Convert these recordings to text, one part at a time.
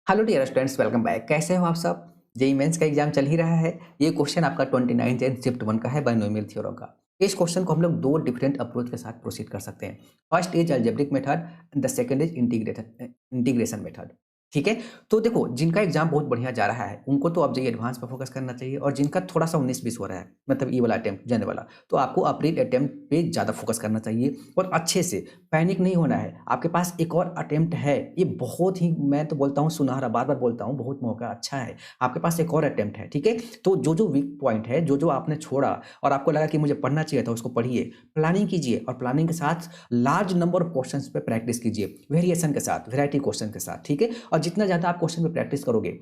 Hello dear students, welcome back. कैसे हो आप सब? जेईई मेंस का एग्जाम चल ही रहा है। ये क्वेश्चन आपका 29 एंड शिफ्ट 1 का है, बाइनोमियल थ्योरम का। इस क्वेश्चन को हम लोग दो डिफरेंट अप्रोच के साथ प्रोसीड कर सकते हैं। First is algebraic method, the second is integration method. ठीक है। तो देखो, जिनका एग्जाम बहुत बढ़िया जा रहा है उनको तो अब जेईई एडवांस पर फोकस करना चाहिए, और जिनका थोड़ा सा 19-20 हो रहा है, मतलब ये वाला अटेम्प्ट जाने वाला, तो आपको अप्रैल अटेम्प्ट पे ज़्यादा फोकस करना चाहिए और अच्छे से। पैनिक नहीं होना है। आपके पास एक और अटेम्प्ट है, ये बहुत ही, मैं तो बोलता हूँ सुनहरा, बार बार बोलता हूँ, बहुत मौका अच्छा है। आपके पास एक और अटेम्प्ट है, ठीक है। तो जो जो वीक पॉइंट है, जो जो आपने छोड़ा और आपको लगा कि मुझे पढ़ना चाहिए था, उसको पढ़िए, प्लानिंग कीजिए, और प्लानिंग के साथ लार्ज नंबर ऑफ क्वेश्चंस पे प्रैक्टिस कीजिए, वेरिएशन के साथ, वेराइटी क्वेश्चन के साथ, ठीक है। और जितना ज़्यादा आप क्वेश्चन पे प्रैक्टिस करोगे,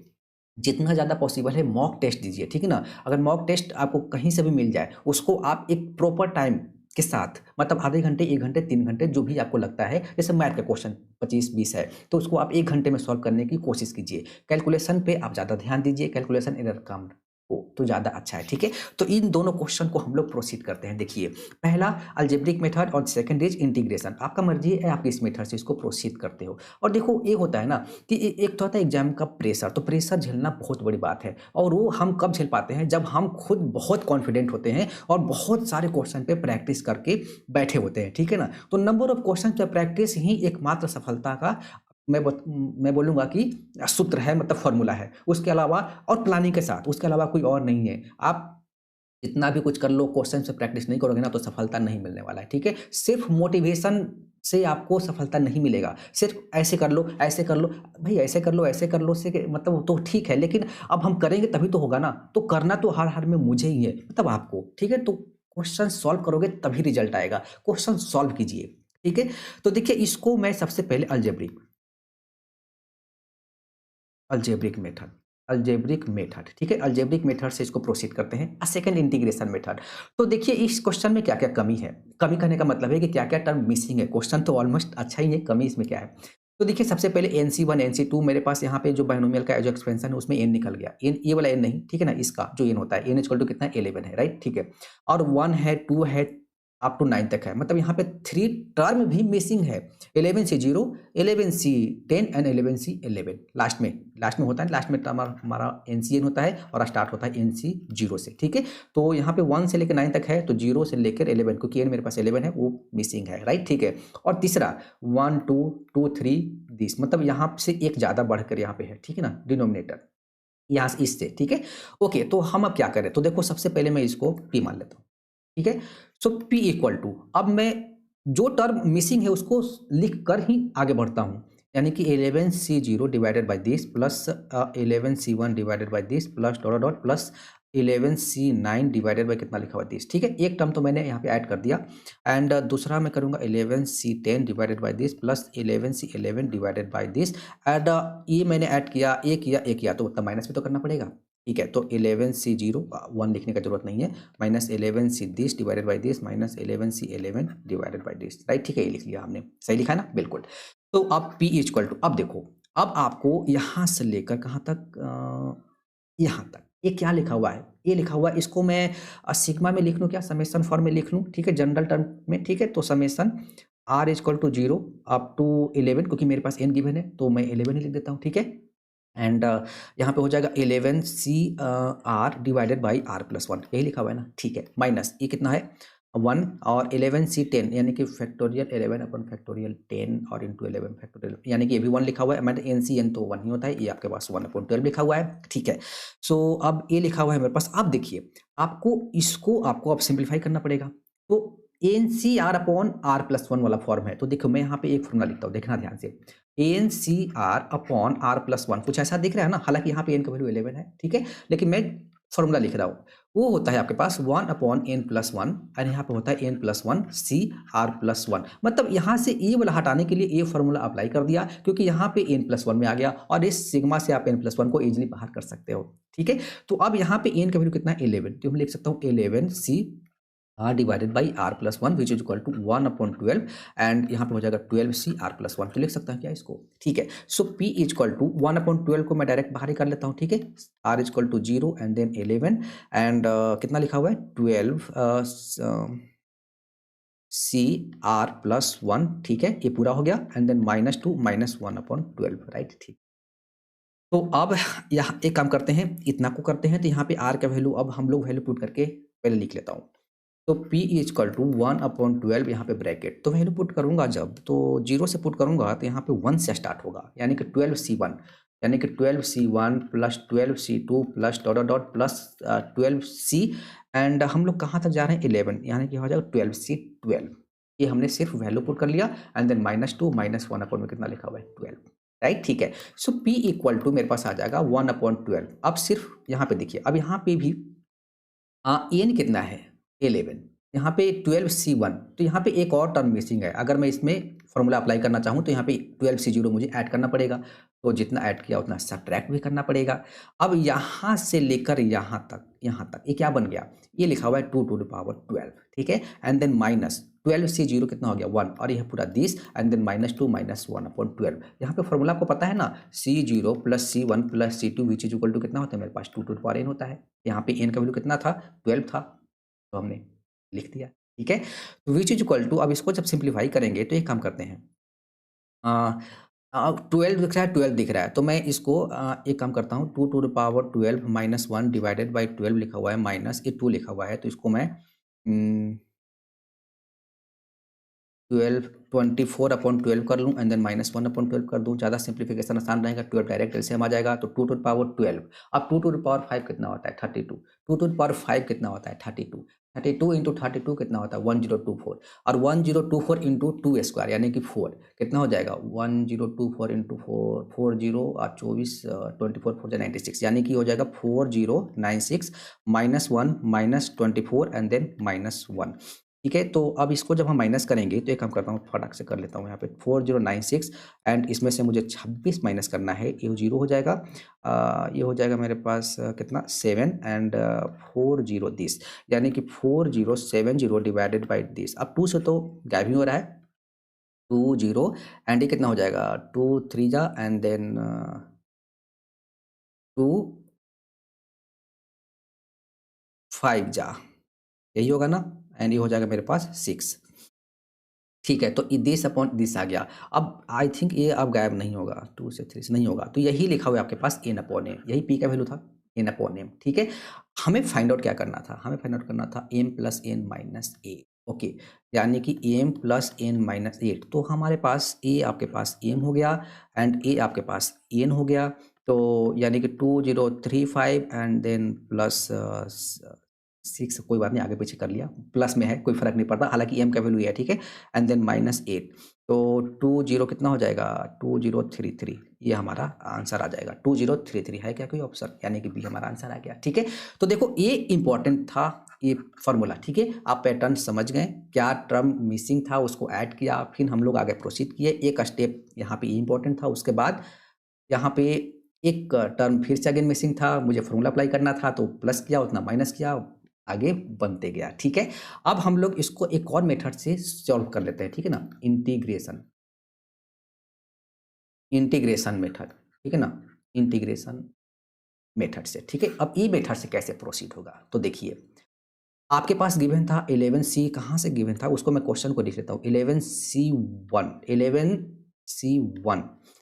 जितना ज़्यादा पॉसिबल है मॉक टेस्ट दीजिए, ठीक है ना। अगर मॉक टेस्ट आपको कहीं से भी मिल जाए, उसको आप एक प्रॉपर टाइम के साथ, मतलब आधे घंटे, 1 घंटे, 3 घंटे, जो भी आपको लगता है, जैसे मैथ का क्वेश्चन 25-20 है, तो उसको आप 1 घंटे में सॉल्व करने की कोशिश कीजिए। कैलकुलेशन पे आप ज़्यादा ध्यान दीजिए, कैलकुलेशन एरर कम हो तो ज़्यादा अच्छा है, ठीक है। तो इन दोनों क्वेश्चन को हम लोग प्रोसीड करते हैं। देखिए, पहला अलजेब्रिक मेथड और सेकंड इज इंटीग्रेशन। आपका मर्जी है, आप किस मेथड से इसको प्रोसीड करते हो। और देखो, ये होता है ना कि एक तो होता है एग्जाम का प्रेशर, तो प्रेशर झेलना बहुत बड़ी बात है, और वो हम कब झेल पाते हैं, जब हम खुद बहुत कॉन्फिडेंट होते हैं और बहुत सारे क्वेश्चन पे प्रैक्टिस करके बैठे होते हैं, ठीक है ना। तो नंबर ऑफ क्वेश्चन पे प्रैक्टिस ही एकमात्र सफलता का मैं बोलूँगा कि सूत्र है, मतलब फॉर्मूला है। उसके अलावा, और प्लानिंग के साथ, उसके अलावा कोई और नहीं है। आप जितना भी कुछ कर लो, क्वेश्चन से प्रैक्टिस नहीं करोगे ना, तो सफलता नहीं मिलने वाला है, ठीक है। सिर्फ मोटिवेशन से आपको सफलता नहीं मिलेगा। सिर्फ ऐसे कर लो, ऐसे कर लो, भाई ऐसे कर लो, ऐसे कर लो से मतलब वो तो ठीक है, लेकिन अब हम करेंगे तभी तो होगा ना। तो करना तो हर हाल में मुझे ही है, मतलब आपको, ठीक है। तो क्वेश्चन सॉल्व करोगे तभी रिजल्ट आएगा। क्वेश्चन सॉल्व कीजिए, ठीक है। तो देखिए, इसको मैं सबसे पहले अलजेब्रिक मेथड, अलजेब्रिक मेथड, ठीक है। अलजेब्रिक मेथड से इसको प्रोसीड करते हैं। Second integration method. तो देखिए, इस क्वेश्चन में क्या क्या कमी है। कमी कहने का मतलब है कि क्या क्या टर्म मिसिंग है। क्वेश्चन तो ऑलमोस्ट अच्छा ही है, कमी इसमें क्या है। तो देखिए, सबसे पहले NC1 NC2, मेरे पास यहाँ पे जो बाइनोमियल का जो एक्सपेंशन है उसमें n निकल गया। n ये वाला n नहीं, ठीक है ना, इसका जो n होता है, n इक्वल टू कितना है, 11 है, राइट, ठीक है। और 1 है, 2 है, अप टू 9 तक है, मतलब यहाँ पे 3 टर्म भी मिसिंग है। 11C0, 11C10 and 11C11। Last में होता है, लास्ट में हमारा NCN होता है और स्टार्ट होता है NC0 से, ठीक है। तो यहाँ पे 1 से लेकर 9 तक है, तो 0 से लेकर 11, क्योंकि n मेरे पास 11 है, वो मिसिंग है, राइट, ठीक है। और तीसरा 1 2 2 3 दिस, मतलब यहाँ से एक ज़्यादा बढ़कर यहाँ पे है, ठीक है ना, डिनोमिनेटर यहाँ से इससे, ठीक है। ओके, तो हम अब क्या करें, तो देखो, सबसे पहले मैं इसको P मान लेता हूँ, ठीक है। सो P इक्वल टू, अब मैं जो टर्म मिसिंग है उसको लिख कर ही आगे बढ़ता हूँ। यानी कि 11C0 divided by this plus 11C1 divided by this plus dot dot plus 11C9 divided by कितना लिखा हुआ है, दिस, ठीक है। एक टर्म तो मैंने यहाँ पे ऐड कर दिया। एंड दूसरा मैं करूँगा 11C10 divided by this plus 11C11 divided by this. And ये मैंने ऐड किया, एक किया, तो मतलब माइनस भी तो करना पड़ेगा, ठीक है। तो 11C0, 1 लिखने का जरूरत नहीं है, minus 11C this divided by this minus 11C11 divided by this, right, ठीक है। ये लिख लिया हमने, सही लिखा है ना, बिल्कुल। तो अब P इक्वल टू, अब देखो, अब आपको यहाँ से लेकर कहाँ तक, यहाँ तक, ये क्या लिखा हुआ है, ये लिखा हुआ है, इसको मैं सिग्मा में लिख लूँ क्या, समेसन फॉर्म में लिख लूँ, ठीक है, जनरल टर्म में, ठीक है। तो summation R equal to 0 up to 11, क्योंकि मेरे पास n गिवन है, तो मैं 11 ही लिख देता हूँ, ठीक है। एंड यहाँ पे हो जाएगा 11C डिवाइडेड बाई R+1, यही लिखा हुआ है ना, ठीक है। माइनस ये कितना है, 1, और 11C10 यानी कि फैक्टोरियल 11 अपन फैक्टोरियल 10 और इंटू 11 फैक्टोरियल, यानी कि ये भी 1 लिखा हुआ है, मतलब NCN तो 1 ही होता है, ये आपके पास 1/12 लिखा हुआ है, ठीक है। सो अब ये लिखा हुआ है मेरे पास। अब देखिए, आपको अब सिंप्लीफाई करना पड़ेगा। तो NCR/R+1 वाला फॉर्म है, तो देखो मैं यहाँ पे एक फॉर्मूला लिखता हूँ, देखना ध्यान से। NCR/R+1 कुछ ऐसा दिख रहा है ना, हालांकि यहाँ पे n का वैल्यू 11 है, ठीक है, लेकिन मैं फॉर्मूला लिख रहा हूँ। वो होता है आपके पास 1/n+1, और यहाँ पे होता है n+1 CR+1। मतलब यहाँ से ये वाला हटाने के लिए ये फॉर्मूला अप्लाई कर दिया, क्योंकि यहाँ पे n+1 में आ गया, और इस सिग्मा से आप n+1 को इजिली बाहर कर सकते हो, ठीक है। तो अब यहाँ पे n का वैल्यू कितना है, 11, तो मैं लिख सकता हूँ 11C R divided by R+1 which is equal to 1/12, and यहाँ पे हो जाएगा 12C R+1, तो लिख सकता है क्या इसको, ठीक है। सो P इज इक्वल टू 1/12 को मैं डायरेक्ट बाहर ही कर लेता हूँ, ठीक है। R is equal to 0 and then 11, and कितना लिखा हुआ है, 12 CR+1, ठीक है, ये पूरा हो गया, एंड देन -2 -1/12, राइट, ठीक। तो अब यहाँ एक काम करते हैं, इतना को करते हैं, तो यहाँ पे r का वैल्यू अब हम लोग वैल्यू पुट करके पहले लिख लेता हूँ। तो p इज इक्वल टू 1/12 यहाँ पे ब्रैकेट, तो वैल्यू पुट करूँगा जब, तो 0 से पुट करूँगा तो यहाँ पे 1 से स्टार्ट होगा, यानी कि 12c1, यानी कि 12c1 plus 12c2 plus dot dot dot plus 12c, and हम लोग कहाँ तक जा रहे हैं 11, यानी कि हो जाएगा 12c12। ये हमने सिर्फ वैल्यू पुट कर लिया, एंड देन -2 -1 अपॉन में कितना लिखा हुआ है 12, राइट, ठीक है। सो p इक्वल टू मेरे पास आ जाएगा 1/12। अब सिर्फ यहाँ पे देखिए, अब यहाँ पे भी एन कितना है 11, यहाँ पे 12c1, तो यहाँ पे एक और टर्म मिसिंग है। अगर मैं इसमें फॉर्मूला अप्लाई करना चाहूँ तो यहाँ पे 12c0 मुझे ऐड करना पड़ेगा, तो जितना ऐड किया उतना सब्ट्रैक्ट भी करना पड़ेगा। अब यहाँ से लेकर यहाँ तक ये क्या बन गया, ये लिखा हुआ है 2^12, ठीक है, एंड देन माइनस 12c0 कितना हो गया 1, और यह पूरा दिस, एंड देन -2 -1/12। यहाँ पे फॉर्मूला आपको पता है ना, c0 plus c1 plus c2 which is equal to कितना होता है मेरे पास 2^n होता है। यहाँ पे n का वैल्यू कितना था 12 था, तो हमने लिख दिया, ठीक है। तो विच इज इक्वल टू, अब इसको जब सिंप्लीफाई करेंगे तो एक काम करते हैं, 12 दिख रहा है, 12 दिख रहा है, तो मैं इसको एक काम करता हूँ, 2^12 माइनस 1 डिवाइडेड बाई 12 लिखा हुआ है, माइनस ये 2 लिखा हुआ है, तो इसको मैं 12 24/12 कर लूँ, एंड देन -1/12 कर दूँ, ज़्यादा सिंप्लीफिकेशन आसान रहेगा, 12 डायरेक्ट एलसीएम आ जाएगा, तो 2^12। अब 2^5 कितना होता है 32, 2^5 कितना होता है 32, 32 इंटू 32 कितना होता है 1024, और 1024 इंटू 2 स्क्वायर यानी कि 4 कितना हो जाएगा 1024 इंटू 4, 40 और 24, 24 4 96, यानी कि हो जाएगा 4096 -1 -24 एंड देन -1, ठीक है। तो अब इसको जब हम माइनस करेंगे तो एक काम करता हूँ, फटाक से कर लेता हूँ यहाँ पे 4096, एंड इसमें से मुझे 26 माइनस करना है, ये 0 हो जाएगा, ये हो जाएगा मेरे पास कितना 7, एंड 40 दिस, यानी कि 4070 डिवाइडेड बाई दिस। अब 2 से तो गायब ही हो रहा है, 20, एंड ये कितना हो जाएगा 2 3 जा, एंड देन 2 5 जा, यही होगा ना, एंड ये हो जाएगा मेरे पास 6, ठीक है। तो दिस अपॉन दिस आ गया। अब आई थिंक ये अब गायब नहीं होगा, 2 से 3 से नहीं होगा, तो यही लिखा हुआ है आपके पास n अपॉन m, यही p का वैल्यू था n अपॉन m, ठीक है। हमें फाइंड आउट क्या करना था, हमें फाइंड आउट करना था m plus n minus a, okay, यानी कि m प्लस n माइनस 8, तो हमारे पास a आपके पास m हो गया, एंड a आपके पास n हो गया, तो यानी कि 2035 एंड देन प्लस 6, कोई बात नहीं, आगे पीछे कर लिया, प्लस में है कोई फर्क नहीं पड़ता, हालांकि m का वैल्यू ये है, ठीक है, एंड देन -8, तो 20 कितना हो जाएगा 2033, ये हमारा आंसर आ जाएगा 2033, है क्या कोई ऑप्शन, यानी कि बी हमारा आंसर आ गया, ठीक है। तो देखो ये इंपॉर्टेंट था ये फॉर्मूला, ठीक है, आप पैटर्न समझ गए, क्या टर्म मिसिंग था उसको ऐड किया, फिर हम लोग आगे प्रोसीड किए, एक स्टेप यहाँ पे इंपॉर्टेंट था, उसके बाद यहाँ पे एक टर्म फिर से अगेन मिसिंग था, मुझे फॉर्मूला अप्लाई करना था, तो प्लस किया उतना माइनस किया, आगे बनते गया, ठीक है। अब हम लोग इसको एक और मेथड से सॉल्व कर लेते हैं, ठीक है ना, इंटीग्रेशन इंटीग्रेशन मेथड, ठीक है ना, इंटीग्रेशन मेथड से, ठीक है। अब ई मेथड से कैसे प्रोसीड होगा, तो देखिए आपके पास गिवन था 11c, कहाँ से गिवन था उसको मैं क्वेश्चन को लिख लेता हूँ,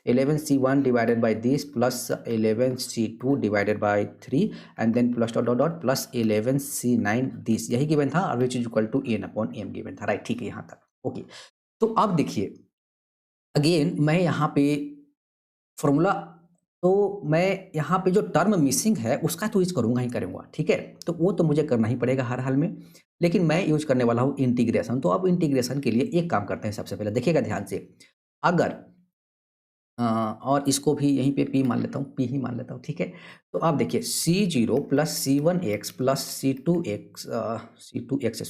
11c1 divided by this plus 11c2 divided by 3, and then plus dot dot dot plus 11c9 this, यही गिवन था, और which is equal to n upon m given था, राइट, ठीक है यहाँ तक, ओके। तो अब देखिए अगेन मैं यहाँ पे फॉर्मूला, तो मैं यहाँ पे जो टर्म मिसिंग है उसका तो यूज करूँगा ही करूँगा, ठीक है, तो वो तो मुझे करना ही पड़ेगा हर हाल में, लेकिन मैं यूज करने वाला हूँ इंटीग्रेशन। तो अब इंटीग्रेशन के लिए एक काम करते हैं, सबसे पहले देखिएगा ध्यान से, अगर और इसको भी यहीं पे p मान लेता हूँ, p ही मान लेता हूँ, ठीक है। तो आप देखिए c0 plus c1x plus c2x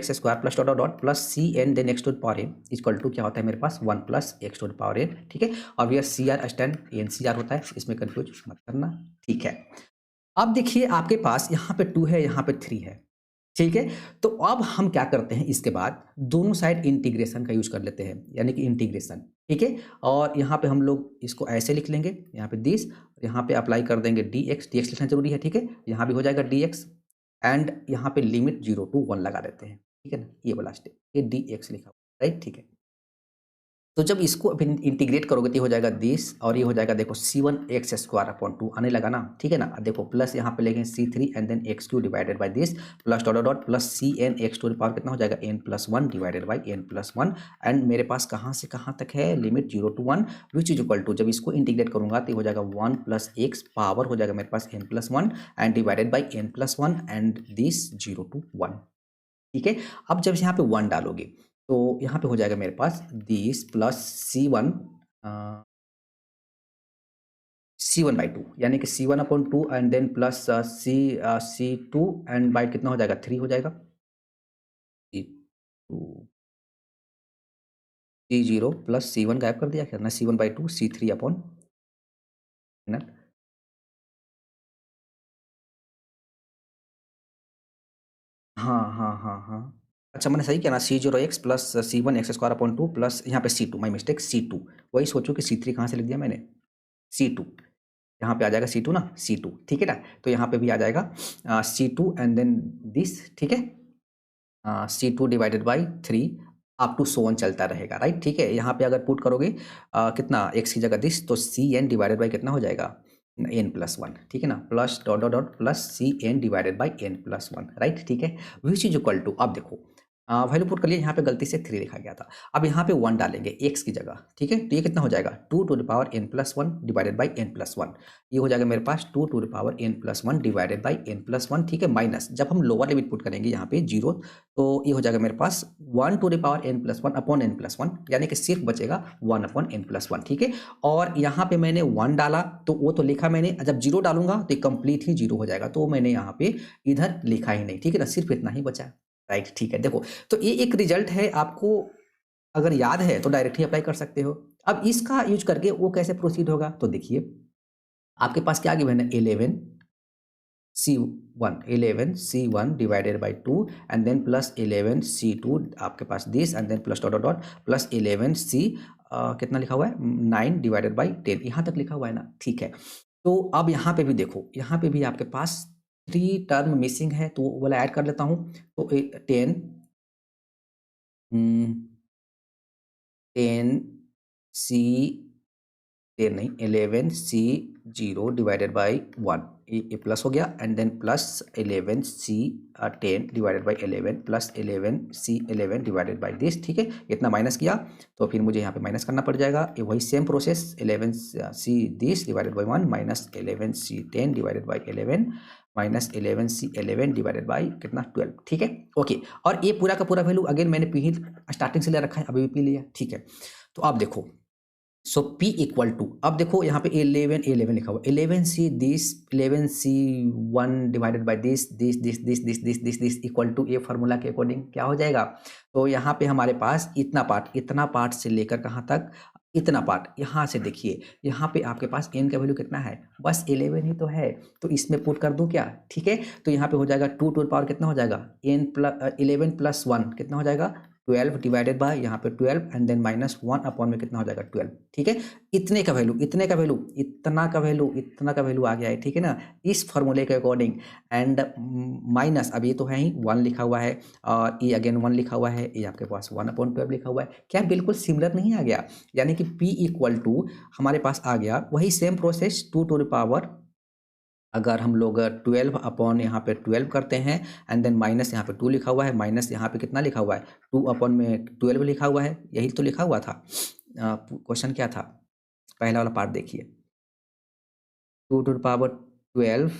square plus dot dot dot plus cn then x to the power n equal to क्या होता है मेरे पास 1 plus x to the power n, ठीक है। और यह CR स्टैंड NCR होता है, इसमें कंफ्यूज मत करना, ठीक है। अब देखिए आपके पास यहाँ पे 2 है, यहाँ पे 3 है, ठीक है। तो अब हम क्या करते हैं, इसके बाद दोनों साइड इंटीग्रेशन का यूज कर लेते हैं, यानी कि इंटीग्रेशन, ठीक है। और यहाँ पे हम लोग इसको ऐसे लिख लेंगे, यहाँ पे दिस, यहाँ पे अप्लाई कर देंगे dx लिखना जरूरी है, ठीक है, यहाँ भी हो जाएगा dx, एंड यहाँ पे लिमिट 0 to 1 लगा देते हैं, ठीक है ना, ये वाला स्टेप, ये dx लिखा हुआ, राइट, ठीक है। तो जब इसको अभी इंटीग्रेट करोगे तो ये हो जाएगा दिस और ये हो जाएगा देखो c1x² आने लगा ना, ठीक है ना। देखो प्लस यहाँ पे लेंगे c3 and then x³ divided by this plus dot dot plus cnx² कितना हो जाएगा n+1 divided by n+1 and मेरे पास कहाँ से कहाँ तक है limit 0 to 1 which is equal to जब इसको इंटीग्रेट करूंगा तो हो जाएगा 1 + x पावर हो जाएगा मेरे पास n+1 and divided by n+1 and this 0 to 1, ठीक है। अब जब यहाँ पे 1 डालोगे तो यहाँ पे हो जाएगा मेरे पास दिस प्लस c1/2 यानी कि c1/2 and then plus c2 and by कितना हो जाएगा 3 हो जाएगा c2 c0 प्लस c1 गायब कर दिया क्या ना c1/2 c3 अपॉन ना। हाँ। अच्छा मैंने सही किया ना c0x प्लस c1x² प्लस यहाँ पे c2 माई मिस्टेक c2 वही सोचो कि c3 कहाँ से लिख दिया मैंने c2 यहाँ पे आ जाएगा c2 ना c2, ठीक है ना। तो यहाँ पे भी आ जाएगा c2 एंड देन दिस, ठीक है, c2 divided by 3 up to so on चलता रहेगा, राइट, ठीक है। यहाँ पे अगर पुट करोगे कितना x की जगह दिस तो cn डिवाइडेड बाई कितना हो जाएगा n+1, ठीक है ना, plus dot dot dot plus cn divided by n+1, right, ठीक है। विच इज इक्वल टू अब देखो वैल्यू पुट कर लिए, यहाँ पे गलती से 3 लिखा गया था। अब यहाँ पे 1 डालेंगे x की जगह, ठीक है, तो ये कितना हो जाएगा 2 to the power n+1 divided by n+1, ये हो जाएगा मेरे पास 2 to the power n+1 divided by n+1, ठीक है, माइनस जब हम लोअर लिमिट पुट करेंगे यहाँ पे 0 तो ये हो जाएगा मेरे पास 1 to the power n+1 upon n+1 यानी कि सिर्फ बचेगा 1 अपॉन n+1, ठीक है। और यहाँ पे मैंने 1 डाला तो वो तो लिखा मैंने, जब 0 डालूंगा तो कंप्लीट ही 0 हो जाएगा, तो मैंने यहाँ पे इधर लिखा ही नहीं, ठीक है ना, सिर्फ इतना ही बचा, राइट, ठीक है। देखो तो ये एक रिजल्ट है, आपको अगर याद है तो डायरेक्ट ही अप्लाई कर सकते हो। अब इसका यूज करके वो कैसे प्रोसीड होगा तो देखिए आपके पास क्या गिवन है 11c1 divided by 2 and then plus 11c2 आपके पास this and then plus dot dot dot plus 11c कितना लिखा हुआ है 9 डिवाइडेड बाई 10, यहाँ तक लिखा हुआ है ना, ठीक है। तो अब यहाँ पे भी देखो, यहाँ पे भी आपके पास 3 टर्म मिसिंग है तो वो वाला ऐड कर लेता हूँ। तो 10 नहीं 11c0 डिवाइडेड बाई 1 ये प्लस हो गया and then plus 11c10 divided by 11 plus 11c11 divided by this, ठीक है, इतना माइनस किया तो फिर मुझे यहाँ पे माइनस करना पड़ जाएगा, ये वही same process 11c this divided by 1 minus 11c10 divided by 11 minus 11c11 divided by कितना 12, ठीक है, ओके। और ये पूरा का पूरा वैल्यू अगेन मैंने पी स्टार्टिंग से ले रखा है, अभी भी पी लिया, ठीक है। तो आप देखो सो P इक्वल टू अब देखो यहाँ पे 11 लिखा हुआ 11c this 11c1 divided by this equal to ये फार्मूला के अकॉर्डिंग क्या हो जाएगा। तो यहाँ पे हमारे पास इतना पार्ट से लेकर कहाँ तक इतना पार्ट, यहाँ से देखिए यहाँ पे आपके पास n का वैल्यू कितना है बस 11 ही तो है, तो इसमें पुट कर दूं क्या, ठीक है। तो यहाँ पे हो जाएगा 2 टू द पावर कितना हो जाएगा 11 प्लस 1 कितना हो जाएगा 12 डिवाइडेड बाय यहाँ पे 12 एंड देन माइनस 1 अपॉन में कितना हो जाएगा 12, ठीक है। इतना का वैल्यू आ गया है, ठीक है ना, इस फॉर्मूले के अकॉर्डिंग एंड माइनस अब ये तो है ही 1 लिखा हुआ है और ये अगेन 1 लिखा हुआ है, ये आपके पास 1/12 लिखा हुआ है, क्या बिल्कुल सिमिलर नहीं आ गया, यानी कि P इक्वल टू हमारे पास आ गया वही same process 2 to the power अगर हम लोग 12 अपॉन यहाँ पे 12 करते हैं एंड देन माइनस यहाँ पे 2 लिखा हुआ है, माइनस यहाँ पे कितना लिखा हुआ है 2 अपॉन में 12 लिखा हुआ है, यही तो लिखा हुआ था। क्वेश्चन क्या था पहला वाला पार्ट देखिए 2 टू द पावर 12,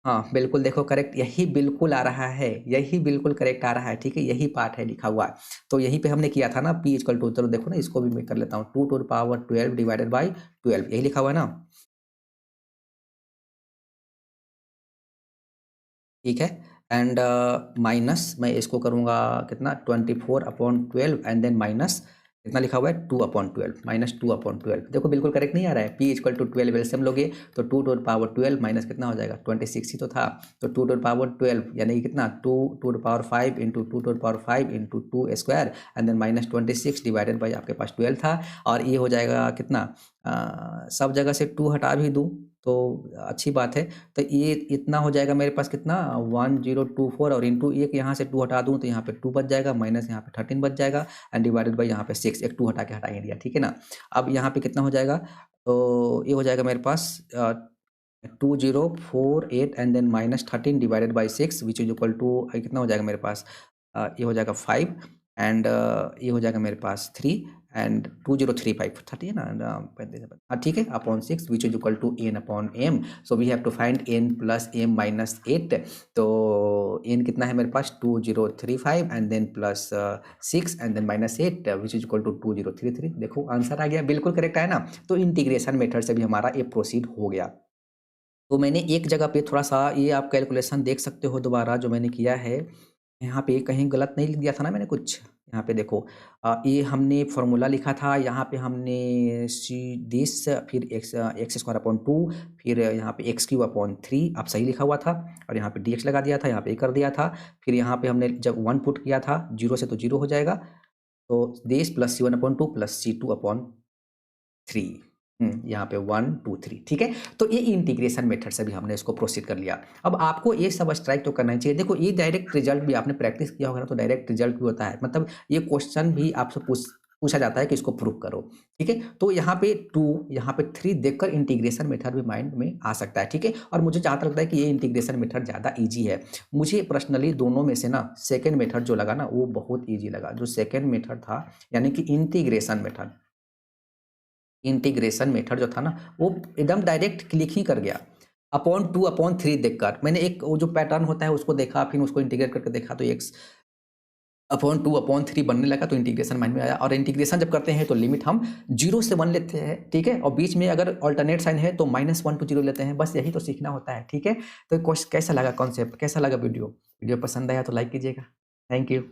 हाँ बिल्कुल देखो करेक्ट, यही बिल्कुल आ रहा है, यही बिल्कुल करेक्ट आ रहा है, ठीक है, यही पार्ट है लिखा हुआ है। तो यहीं पे हमने किया था ना P इक्वल टू, चलो देखो ना इसको भी मैं कर लेता हूँ 2 to the power 12 divided by 12 यही लिखा हुआ है ना, ठीक है। एंड माइनस मैं इसको करूँगा कितना 24/12 एंड देन माइनस कितना लिखा हुआ है 2/12 माइनस 2/12, देखो बिल्कुल करेक्ट नहीं आ रहा है। P इक्वल टू 12 एलसीएम लोगे तो 2 टू द पावर 12 माइनस कितना हो जाएगा 26 ही तो था, तो 2 टू द पावर 12 यानी कि कितना 2 to the power 5 into 2 to the power 5 into 2 square and then minus 26 divided by आपके पास 12 था, और ये हो जाएगा कितना सब जगह से 2 हटा भी दूँ तो अच्छी बात है। तो ये इतना हो जाएगा मेरे पास कितना 1024 और इंटू एक यहाँ से 2 हटा दूँ तो यहाँ पे 2 बच जाएगा, माइनस यहाँ पे 13 बच जाएगा एंड डिवाइडेड बाय यहाँ पे 6, एक 2 हटा के हटा ही दिया, ठीक है ना? अब यहाँ पे कितना हो जाएगा? तो ये हो जाएगा मेरे पास 2048 and then minus 13 divided by 6 which is equal to कितना हो जाएगा मेरे पास? ये हो जाएगा 5 एंड ये हो जाएगा मेरे पास 3 एंड 2035 30 है ना? 35 हाँ, ठीक है, upon 6 which is equal to n upon m। So we have to find n plus m minus 8। तो n कितना है मेरे पास? 2035 and then plus 6 and then minus 8 which is equal to 2033। देखो आंसर आ गया, बिल्कुल करेक्ट है ना? तो इंटीग्रेशन मेथड से भी हमारा ये प्रोसीड हो गया। तो मैंने एक जगह पे थोड़ा-सा ये आप कैलकुलेशन देख सकते हो दोबारा जो मैंने किया है। यहाँ पे कहीं गलत नहीं लिख दिया था ना मैंने कुछ? यहाँ पे देखो ये हमने फ़ॉर्मूला लिखा था, यहाँ पे हमने सी दिस फिर एक्स स्क्वायर अपॉन 2 फिर यहाँ पे एक्स क्यूब अपॉन 3 अब सही लिखा हुआ था और यहाँ पे डीएक्स लगा दिया था, यहाँ पे ये कर दिया था। फिर यहाँ पे हमने जब 1 पुट किया था 0 से तो 0 हो जाएगा। तो this plus C1 upon 2 plus C2 upon 3 यहाँ पे 1 2 3 ठीक है। तो ये इंटीग्रेशन मेथड से भी हमने इसको प्रोसीड कर लिया। अब आपको ये सब स्ट्राइक तो करना ही चाहिए। देखो ये डायरेक्ट रिजल्ट भी आपने प्रैक्टिस किया होगा ना, तो डायरेक्ट रिजल्ट भी होता है। मतलब ये क्वेश्चन भी आपसे पूछा जाता है कि इसको प्रूव करो, ठीक है। तो यहाँ पे 2 यहाँ पे 3 देखकर इंटीग्रेशन मेथड भी माइंड में आ सकता है, ठीक है। और मुझे जहाँ तक लगता है कि ये इंटीग्रेशन मेथड ज़्यादा ईजी है। मुझे पर्सनली दोनों में से ना सेकेंड मेथड जो लगा ना वो बहुत ईजी लगा। जो सेकेंड मेथड था यानी कि इंटीग्रेशन मेथड जो था ना वो एकदम डायरेक्ट क्लिक ही कर गया। अपॉन 2 अपॉन 3 देखकर मैंने एक वो जो पैटर्न होता है उसको देखा, फिर उसको इंटीग्रेट करके देखा तो एक्स अपॉन 2 अपॉन 3 बनने लगा, तो इंटीग्रेशन माइंड में आया। और इंटीग्रेशन जब करते हैं तो लिमिट हम 0 से 1 लेते हैं, ठीक है। और बीच में अगर अल्टरनेट साइन है तो -1 to 0 लेते हैं। बस यही तो सीखना होता है, ठीक है। तो कैसा लगा कॉन्सेप्ट, कैसा लगा वीडियो? वीडियो पसंद आया तो लाइक कीजिएगा। Thank you.